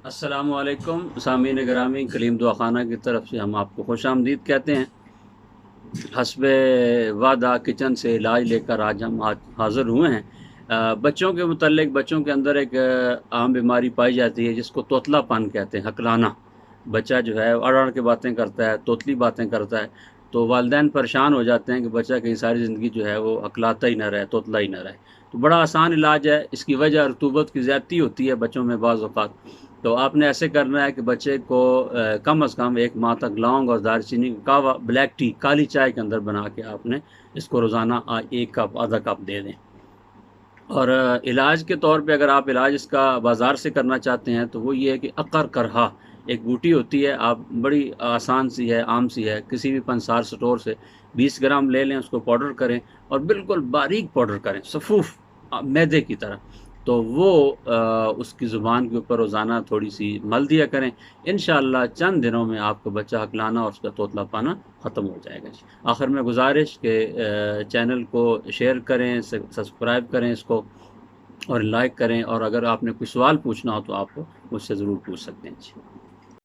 السلام علیکم سامعین گرامی، کلیم دعا خانہ کی طرف سے ہم آپ کو خوش آمدید کہتے ہیں۔ حسب وعدہ کچن سے علاج لے کر ہم آج حاضر ہوئے ہیں۔ بچوں کے متعلق بچوں کے اندر ایک عام بیماری پائی جاتی ہے جس کو توتلا پن کہتے ہیں، ہکلانا۔ بچہ جو ہے اڑ اڑ کے باتیں کرتا ہے، توتلی باتیں کرتا ہے، تو والدین پریشان ہو جاتے ہیں کہ بچہ کہیں ساری زندگی جو ہے وہ ہکلاتا ہی نہ رہے، توتلا ہی نہ رہے۔ تو بڑا آسان علاج ہے۔ اس کی وجہ رطوبت کی زیادتی ہوتی ہے بچوں میں بعض اوقات۔ تو آپ نے ایسے کرنا ہے کہ بچے کو کم از کم 1 ماہ تک لونگ اور دار چینی کہوا بلیک ٹی کالی چائے کے اندر بنا کے آپ نے اس کو روزانہ 1 کپ آدھا کپ دے دیں۔ اور علاج کے طور پہ اگر آپ علاج اس کا بازار سے کرنا چاہتے ہیں تو وہ یہ ہے کہ عقر کرہا ایک بوٹی ہوتی ہے، آپ بڑی آسان سی ہے، عام سی ہے، کسی بھی پنسار سٹور سے 20 گرام لے لیں، اس کو پاؤڈر کریں اور بالکل باریک پاؤڈر کریں، صفوف میدے کی طرح۔ تو وہ اس کی زبان کے اوپر روزانہ تھوڑی سی مل دیا کریں، انشاءاللہ چند دنوں میں آپ کا بچہ ہکلانا اور اس کا توتلا پانا ختم ہو جائے گا۔ آخر میں گزارش کہ چینل کو شیئر کریں، سبسکرائب کریں اس کو اور لائک کریں، اور اگر آپ نے کوئی سوال پوچھنا ہو تو آپ مجھ سے ضرور پوچھ سکتے ہیں۔